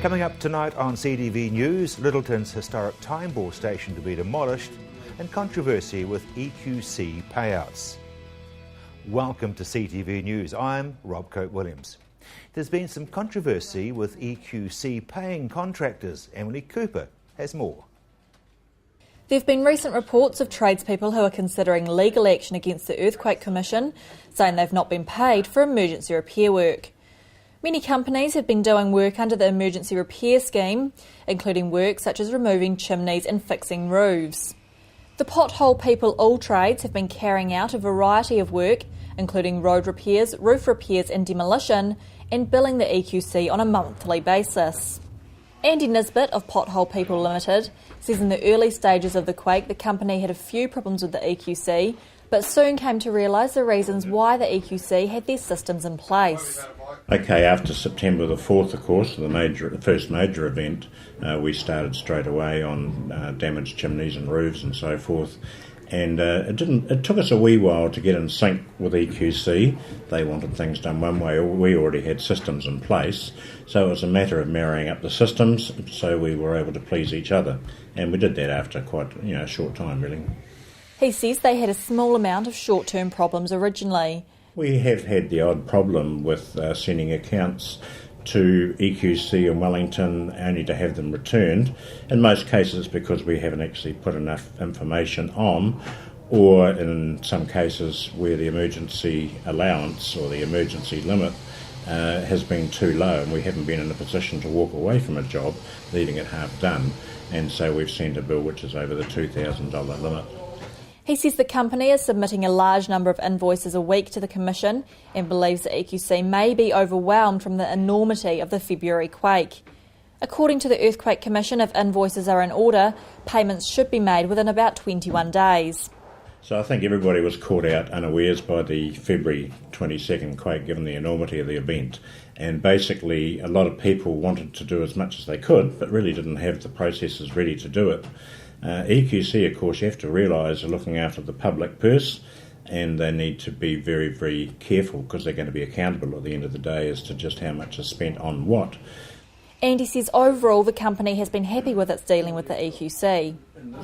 Coming up tonight on CTV News, Littleton's historic time ball station to be demolished and controversy with EQC payouts. Welcome to CTV News. I'm Rob Cope-Williams. There's been some controversy with EQC paying contractors. Emily Cooper has more. There have been recent reports of tradespeople who are considering legal action against the Earthquake Commission, saying they've not been paid for emergency repair work. Many companies have been doing work under the emergency repair scheme, including work such as removing chimneys and fixing roofs. The Pothole People All Trades have been carrying out a variety of work, including road repairs, roof repairs and demolition, and billing the EQC on a monthly basis. Andy Nisbet of Pothole People Limited says in the early stages of the quake the company had a few problems with the EQC, but soon came to realise the reasons why the EQC had their systems in place. Okay, after September the 4th, of course, the first major event, we started straight away on damaged chimneys and roofs and so forth. And it took us a wee while to get in sync with EQC. They wanted things done one way. We already had systems in place. So it was a matter of marrying up the systems so we were able to please each other. And we did that after quite a short time, really. He says they had a small amount of short-term problems originally. We have had the odd problem with sending accounts to EQC in Wellington only to have them returned. In most cases because we haven't actually put enough information on, or in some cases where the emergency allowance or the emergency limit has been too low and we haven't been in a position to walk away from a job, leaving it half done. And so we've sent a bill which is over the $2,000 limit. He says the company is submitting a large number of invoices a week to the Commission and believes the EQC may be overwhelmed from the enormity of the February quake. According to the Earthquake Commission, if invoices are in order, payments should be made within about 21 days. So I think everybody was caught out unawares by the February 22nd quake, given the enormity of the event. And basically a lot of people wanted to do as much as they could, but really didn't have the processes ready to do it. EQC, of course, you have to realise are looking after the public purse, and they need to be very, very careful because they're going to be accountable at the end of the day as to just how much is spent on what. Andy says overall the company has been happy with its dealing with the EQC.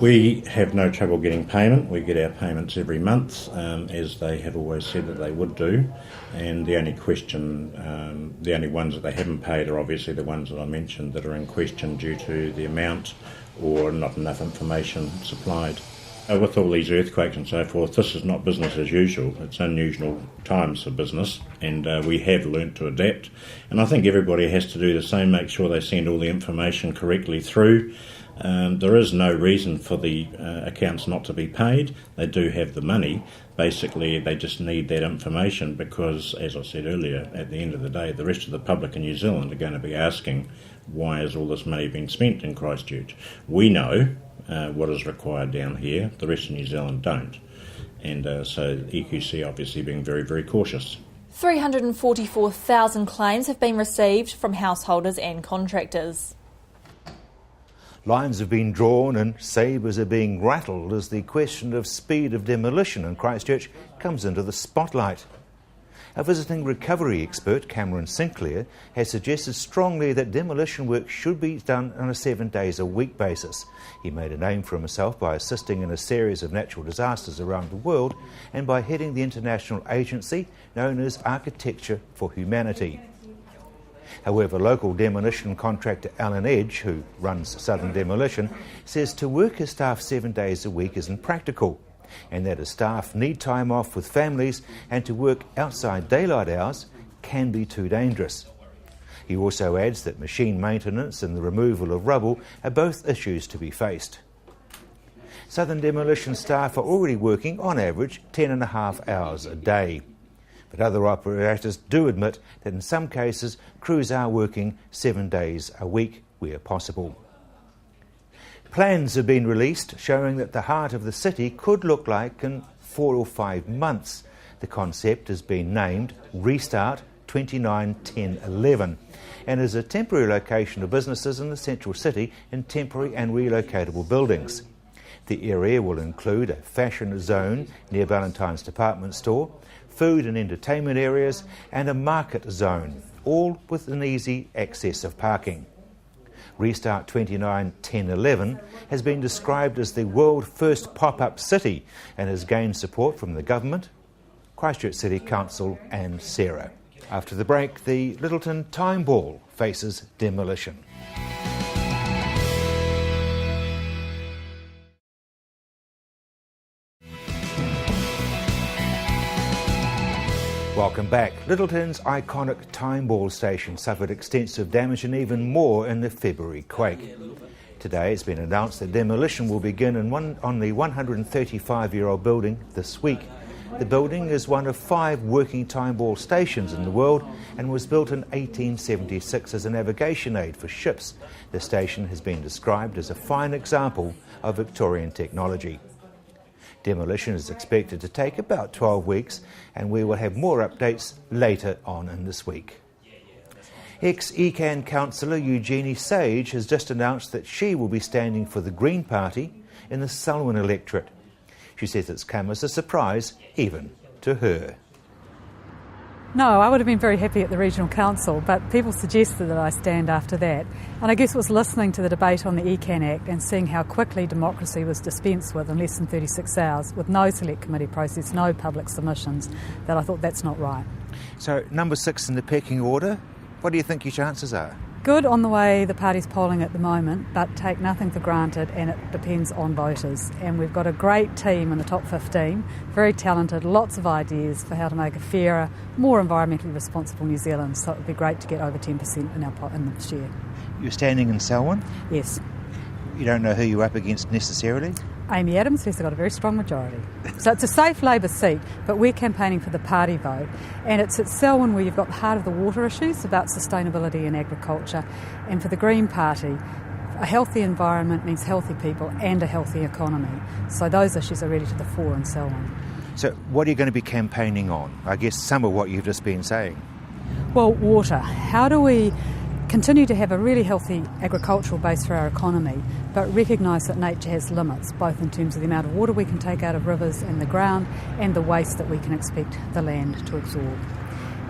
We have no trouble getting payment. We get our payments every month, as they have always said that they would do. And the only the only ones that they haven't paid are obviously the ones that I mentioned that are in question due to the amount or not enough information supplied. With all these earthquakes and so forth, this is not business as usual. It's unusual times for business, and we have learnt to adapt. And I think everybody has to do the same, make sure they send all the information correctly through. There is no reason for the accounts not to be paid. They do have the money. Basically, they just need that information because, as I said earlier, at the end of the day, the rest of the public in New Zealand are going to be asking, why has all this money been spent in Christchurch? We know what is required down here. The rest of New Zealand don't. And so EQC obviously being very, very cautious. 344,000 claims have been received from householders and contractors. Lines have been drawn and sabres are being rattled as the question of speed of demolition in Christchurch comes into the spotlight. A visiting recovery expert, Cameron Sinclair, has suggested strongly that demolition work should be done on a 7 days a week basis. He made a name for himself by assisting in a series of natural disasters around the world and by heading the international agency known as Architecture for Humanity. However, local demolition contractor Alan Edge, who runs Southern Demolition, says to work his staff 7 days a week isn't practical, and that his staff need time off with families and to work outside daylight hours can be too dangerous. He also adds that machine maintenance and the removal of rubble are both issues to be faced. Southern Demolition staff are already working on average 10.5 hours a day. But other operators do admit that in some cases crews are working 7 days a week where possible. Plans have been released showing that the heart of the city could look like in 4 or 5 months. The concept has been named Restart 29-10-11 and is a temporary location of businesses in the central city in temporary and relocatable buildings. The area will include a fashion zone near Valentine's department store, food and entertainment areas and a market zone, all with an easy access of parking. Restart 29-10-11 has been described as the world first pop-up city and has gained support from the government, Christchurch City Council and Sarah. After the break, the Littleton Time Ball faces demolition. Welcome back. Littleton's iconic Time Ball station suffered extensive damage and even more in the February quake. Today it's been announced that demolition will begin on the 135-year-old building this week. The building is one of 5 working time ball stations in the world and was built in 1876 as a navigation aid for ships. The station has been described as a fine example of Victorian technology. Demolition is expected to take about 12 weeks, and we will have more updates later on in this week. Ex-ECAN councillor Eugenie Sage has just announced that she will be standing for the Green Party in the Selwyn electorate. She says it's come as a surprise even to her. No, I would have been very happy at the Regional Council, but people suggested that I stand after that. And I guess it was listening to the debate on the ECAN Act and seeing how quickly democracy was dispensed with in less than 36 hours, with no select committee process, no public submissions, that I thought that's not right. So, number 6 in the pecking order, what do you think your chances are? Good on the way the party's polling at the moment, but take nothing for granted, and it depends on voters. And we've got a great team in the top 15, very talented, lots of ideas for how to make a fairer, more environmentally responsible New Zealand. So it would be great to get over 10% in the share. You're standing in Selwyn? Yes. You don't know who you're up against necessarily? Amy Adams, who's got a very strong majority. So it's a safe Labor seat, but we're campaigning for the party vote. And it's at Selwyn where you've got the heart of the water issues about sustainability and agriculture. And for the Green Party, a healthy environment means healthy people and a healthy economy. So those issues are really to the fore in Selwyn. So what are you going to be campaigning on? I guess some of what you've just been saying. Well, water. How do we continue to have a really healthy agricultural base for our economy, but recognise that nature has limits, both in terms of the amount of water we can take out of rivers and the ground and the waste that we can expect the land to absorb.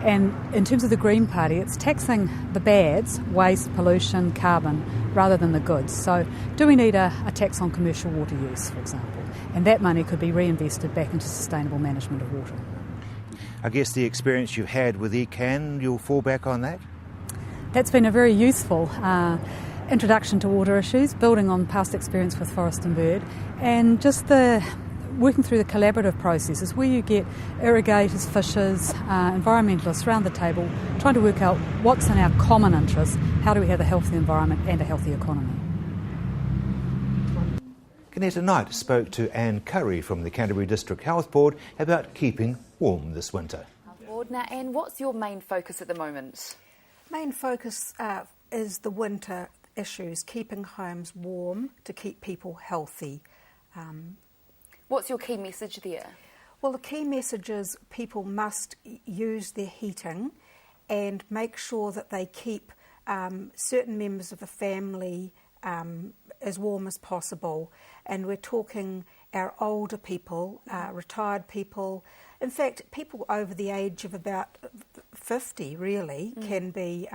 And in terms of the Green Party, it's taxing the bads, waste, pollution, carbon, rather than the goods. So do we need a tax on commercial water use, for example? And that money could be reinvested back into sustainable management of water. I guess the experience you've had with ECAN, you'll fall back on that? That's been a very useful introduction to water issues, building on past experience with Forest and Bird, and just the working through the collaborative processes where you get irrigators, fishers, environmentalists around the table, trying to work out what's in our common interest, how do we have a healthy environment and a healthy economy. Canetta Knight spoke to Anne Curry from the Canterbury District Health Board about keeping warm this winter. Now, Anne, what's your main focus at the moment? Main focus is the winter issues, keeping homes warm to keep people healthy. What's your key message there? Well, the key message is people must use their heating and make sure that they keep certain members of the family as warm as possible. And we're talking our older people, retired people. In fact, people over the age of about 50 really can be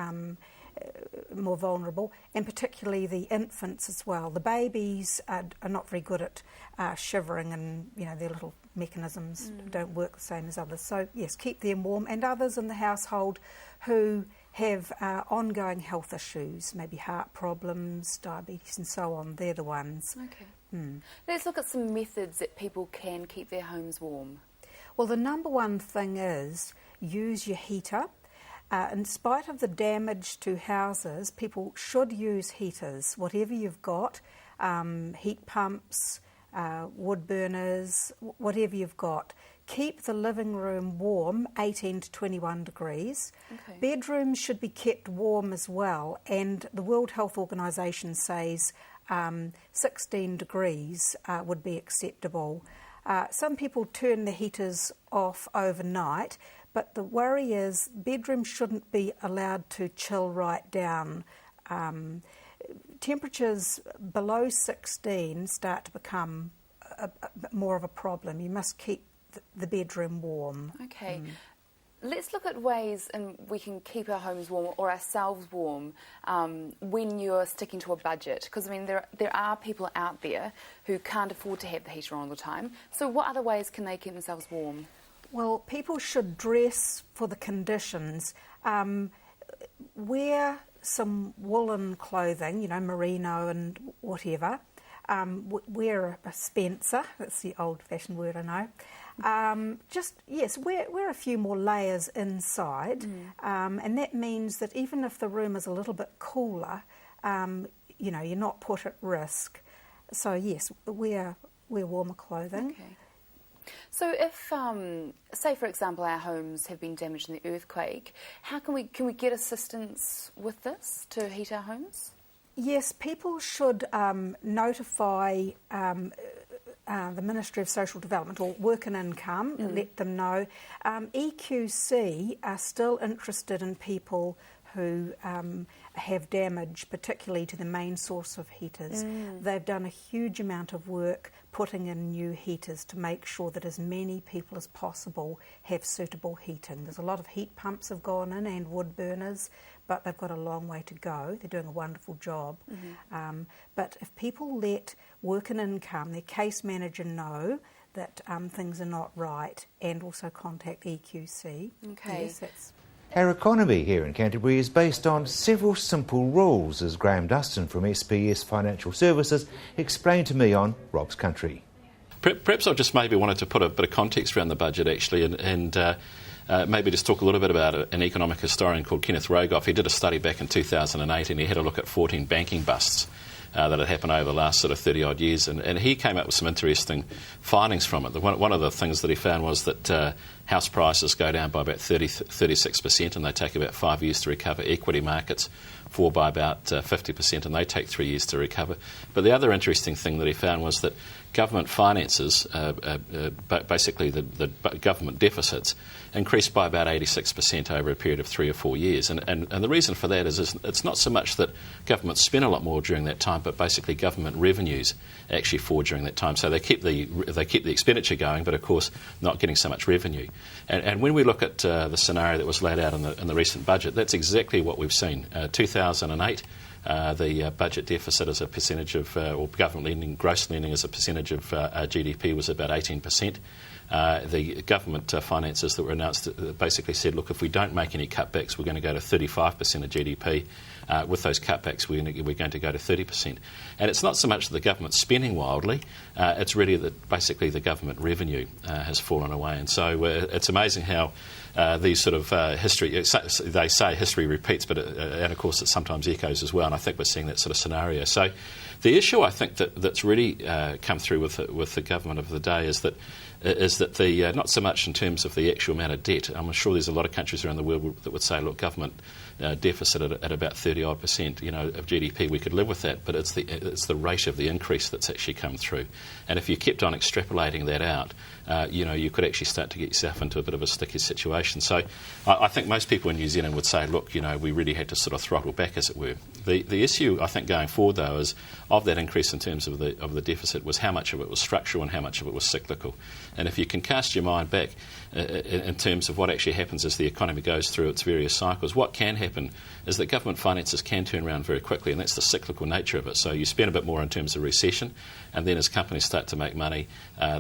more vulnerable, and particularly the infants as well. The babies are not very good at shivering, and their little mechanisms don't work the same as others. So yes, keep them warm, and others in the household who have ongoing health issues, maybe heart problems, diabetes and so on, they're the ones. Okay. Let's look at some methods that people can keep their homes warm. Well, the number one thing is use your heater. In spite of the damage to houses, people should use heaters, whatever you've got, heat pumps, wood burners, whatever you've got. Keep the living room warm, 18 to 21 degrees. Okay. Bedrooms should be kept warm as well, and the World Health Organisation says 16 degrees would be acceptable. Some people turn the heaters off overnight, but the worry is bedrooms shouldn't be allowed to chill right down. Temperatures below 16 start to become more of a problem. You must keep the bedroom warm. Okay. Let's look at ways in we can keep our homes warm or ourselves warm when you're sticking to a budget. Because, I mean, there are people out there who can't afford to have the heater on all the time. So what other ways can they keep themselves warm? Well, people should dress for the conditions. Wear some woolen clothing, merino and whatever. Wear a Spencer, that's the old-fashioned word I know. Wear a few more layers inside, and that means that even if the room is a little bit cooler, you're not put at risk. So yes, wear warmer clothing. Okay. So if, say for example, our homes have been damaged in the earthquake, how can we get assistance with this to heat our homes? Yes, people should notify the Ministry of Social Development or Work and Income, let them know. EQC are still interested in people who have damage, particularly to the main source of heaters. They've done a huge amount of work putting in new heaters to make sure that as many people as possible have suitable heating. There's a lot of heat pumps have gone in and wood burners, but they've got a long way to go. They're doing a wonderful job. But if people let Work and Income, their case manager, know that things are not right, and also contact EQC. Okay. Yes, Our economy here in Canterbury is based on several simple rules, as Graham Dustin from SPS Financial Services explained to me on Rob's Country. Perhaps I just maybe wanted to put a bit of context around the budget, actually, and maybe just talk a little bit about an economic historian called Kenneth Rogoff. He did a study back in 2008 and he had a look at 14 banking busts that had happened over the last sort of 30-odd years, and he came up with some interesting findings from it. One of the things that he found was that house prices go down by about 36%, and they take about 5 years to recover. Equity markets fall by about 50%, and they take 3 years to recover. But the other interesting thing that he found was that government finances, basically the government deficits, increased by about 86% over a period of 3 or 4 years. And the reason for that is it's not so much that government spent a lot more during that time, but basically government revenues actually fall during that time. So they keep the expenditure going, but of course not getting so much revenue. And when we look at the scenario that was laid out in the recent budget, that's exactly what we've seen. 2008, the budget deficit as a percentage of, or government lending, gross lending as a percentage of GDP was about 18%. The government finances that were announced basically said, look, if we don't make any cutbacks, we're going to go to 35% of GDP. With those cutbacks, we're going to go to 30%. And it's not so much that the government's spending wildly, it's really that basically the government revenue has fallen away. And so it's amazing how these sort of history, they say history repeats, but and of course it sometimes echoes as well, and I think we're seeing that sort of scenario. So the issue I think that's really come through with the government of the day is that the not so much in terms of the actual amount of debt. I'm sure there's a lot of countries around the world that would say, look, government deficit at about 30-odd%, of GDP, we could live with that, but it's the rate of the increase that's actually come through. And if you kept on extrapolating that out, you could actually start to get yourself into a bit of a sticky situation. So I think most people in New Zealand would say, look, we really had to sort of throttle back, as it were. The issue, I think, going forward, though, is of that increase in terms of the deficit was how much of it was structural and how much of it was cyclical. And if you can cast your mind back in terms of what actually happens as the economy goes through its various cycles, what can happen is that government finances can turn around very quickly, and that's the cyclical nature of it. So you spend a bit more in terms of recession, and then as companies start to make money,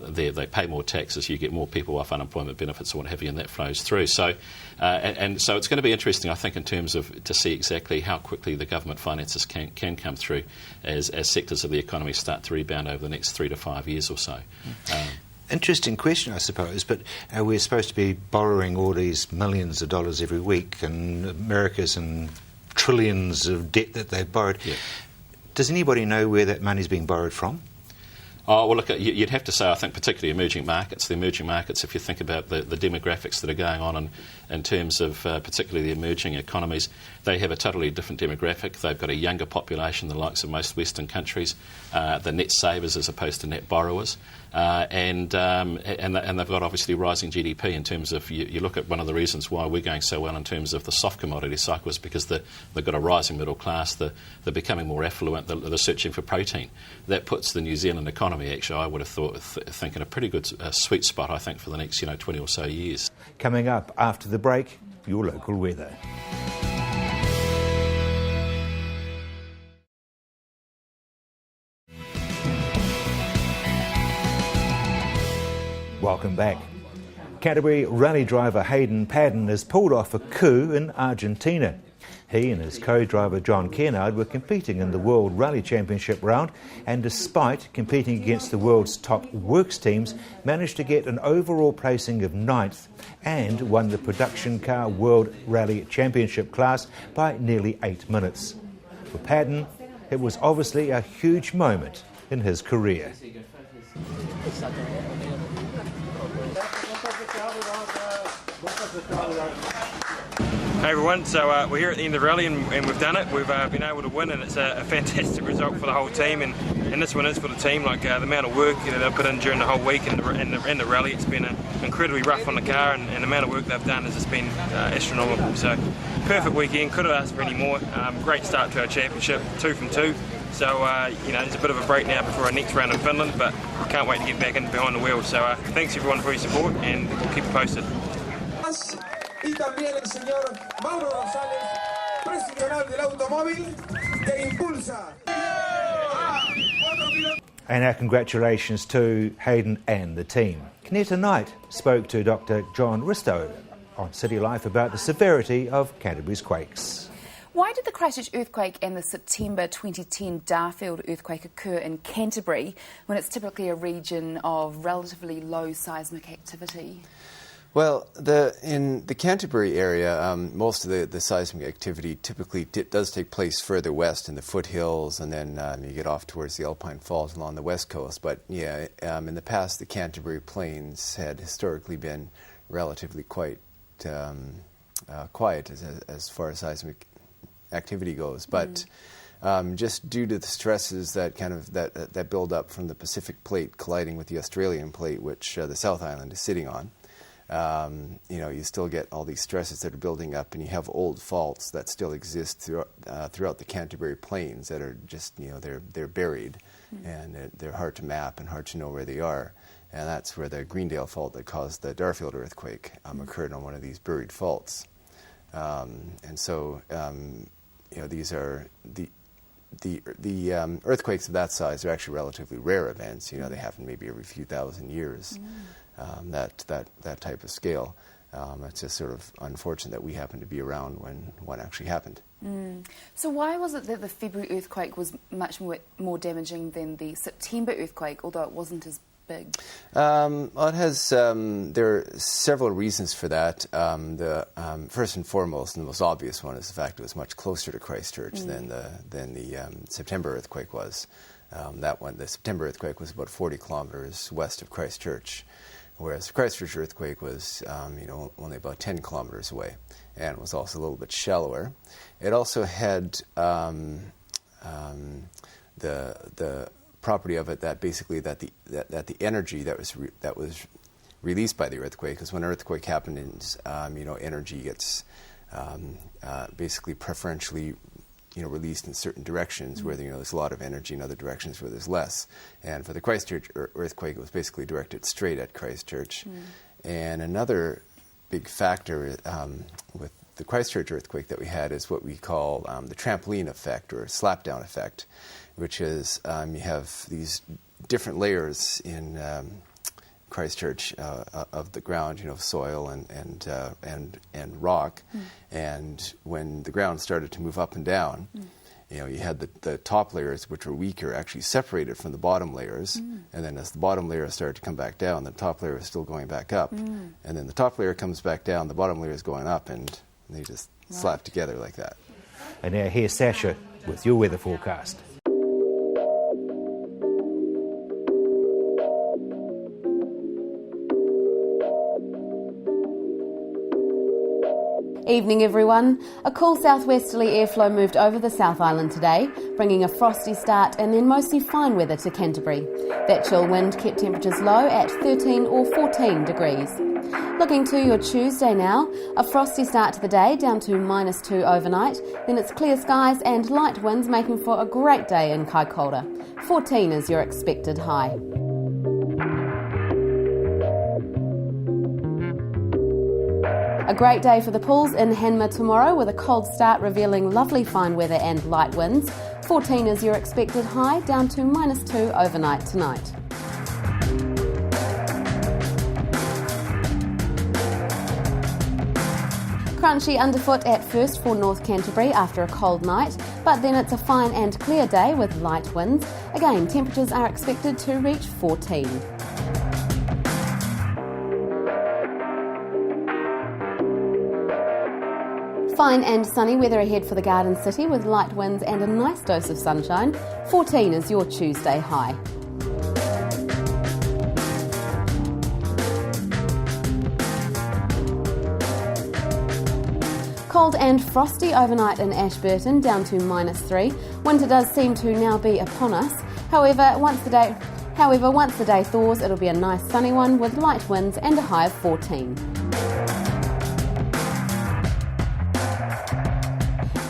they pay more taxes, you get more people off unemployment benefits or what have you, and that flows through. So, and so it's going to be interesting, I think, in terms of to see exactly how quickly the government finances can come through as sectors of the economy start to rebound over the next 3 to 5 years or so. Interesting question, I suppose, but we're supposed to be borrowing all these millions of dollars every week, and America's in trillions of debt that they've borrowed. Yeah. Does anybody know where that money's being borrowed from? Oh, well, look, you'd have to say, I think, particularly emerging markets. The emerging markets, if you think about the demographics that are going on in terms of particularly the emerging economies, they have a totally different demographic. They've got a younger population than the likes of most Western countries. The net savers as opposed to net borrowers. And they've got obviously rising GDP in terms of, you look at one of the reasons why we're going so well in terms of the soft commodity cycle is because they've got a rising middle class, they're becoming more affluent, they're searching for protein. That puts the New Zealand economy economy, actually, I would have thought, thinking a pretty good sweet spot, I think, for the next 20 or so years. Coming up after the break, your local weather. Welcome back. Canterbury rally driver Hayden Padden has pulled off a coup in Argentina. He and his co-driver John Kennard were competing in the World Rally Championship round, and despite competing against the world's top works teams, managed to get an overall placing of 9th and won the production car World Rally Championship class by nearly 8 minutes. For Padden, it was obviously a huge moment in his career. Hey everyone, so we're here at the end of the rally and we've done it. We've been able to win, and it's a fantastic result for the whole team, and this one is for the team. Like the amount of work they've put in during the whole week and the rally, it's been incredibly rough on the car, and the amount of work they've done has just been astronomical. So perfect weekend, couldn't have asked for any more. Great start to our championship, 2 from 2. So there's a bit of a break now before our next round in Finland, but can't wait to get back in behind the wheel. So thanks everyone for your support, and we'll keep you posted. Y también el señor Mauro González, profesional del automóvil, que impulsa. And our congratulations to Hayden and the team. Canetta Knight spoke to Dr. John Ristow on City Life about the severity of Canterbury's quakes. Why did the Christchurch earthquake and the September 2010 Darfield earthquake occur in Canterbury when it's typically a region of relatively low seismic activity? Well, in the Canterbury area, most of the seismic activity typically does take place further west in the foothills, and then you get off towards the Alpine Falls along the west coast. But yeah, in the past, the Canterbury Plains had historically been relatively quite quiet as far as seismic activity goes. But just due to the stresses that that build up from the Pacific Plate colliding with the Australian Plate, which the South Island is sitting on. You still get all these stresses that are building up, and you have old faults that still exist throughout the Canterbury Plains that are just, they're buried, and they're hard to map and hard to know where they are. And that's where the Greendale fault that caused the Darfield earthquake occurred on one of these buried faults. And so, these are the earthquakes of that size are actually relatively rare events. They happen maybe every few thousand years. That type of scale. It's just sort of unfortunate that we happened to be around when one actually happened. So why was it that the February earthquake was much more damaging than the September earthquake, although it wasn't as big? Well, it has. There are several reasons for that. First and foremost, and the most obvious one, is the fact it was much closer to Christchurch than the September earthquake was. The September earthquake was about 40 kilometres west of Christchurch, whereas the Christchurch earthquake was, only about 10 kilometres away, and it was also a little bit shallower. It also had the property of it that basically that the energy that was released by the earthquake, because when an earthquake happens, energy gets basically preferentially released in certain directions where there's a lot of energy, in other directions where there's less. And for the Christchurch earthquake, it was basically directed straight at Christchurch. And another big factor with the Christchurch earthquake that we had is what we call the trampoline effect or slapdown effect, which is you have these different layers in Christchurch of the ground, soil and rock, and when the ground started to move up and down, you had the top layers, which were weaker, actually separated from the bottom layers, and then as the bottom layer started to come back down, the top layer is still going back up, and then the top layer comes back down, the bottom layer is going up, and they just slap together like that. And now here's Sasha with your weather forecast. Evening everyone. A cool southwesterly airflow moved over the South Island today, bringing a frosty start and then mostly fine weather to Canterbury. That chill wind kept temperatures low at 13 or 14 degrees. Looking to your Tuesday now, a frosty start to the day down to -2 overnight, then it's clear skies and light winds making for a great day in Kaikoura. 14 is your expected high. A great day for the pools in Hanmer tomorrow with a cold start revealing lovely fine weather and light winds. 14 is your expected high, down to -2 overnight tonight. Crunchy underfoot at first for North Canterbury after a cold night, but then it's a fine and clear day with light winds. Again, temperatures are expected to reach 14. Fine and sunny weather ahead for the Garden City with light winds and a nice dose of sunshine. 14 is your Tuesday high. Cold and frosty overnight in Ashburton, down to -3. Winter does seem to now be upon us. However, once the day thaws, it'll be a nice sunny one with light winds and a high of 14.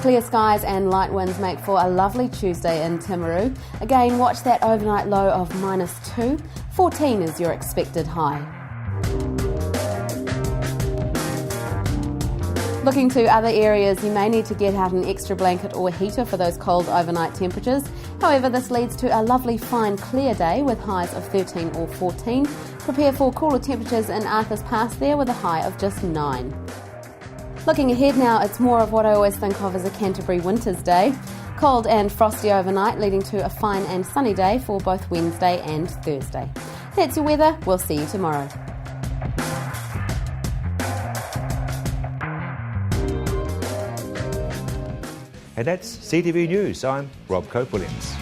Clear skies and light winds make for a lovely Tuesday in Timaru. Again, watch that overnight low of -2. 14 is your expected high. Looking to other areas, you may need to get out an extra blanket or heater for those cold overnight temperatures. However, this leads to a lovely fine clear day with highs of 13 or 14. Prepare for cooler temperatures in Arthur's Pass there with a high of just 9. Looking ahead now, it's more of what I always think of as a Canterbury winter's day. Cold and frosty overnight, leading to a fine and sunny day for both Wednesday and Thursday. That's your weather. We'll see you tomorrow. And that's CTV News. I'm Rob Cope-Williams.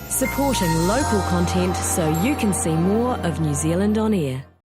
Supporting local content so you can see more of New Zealand on air.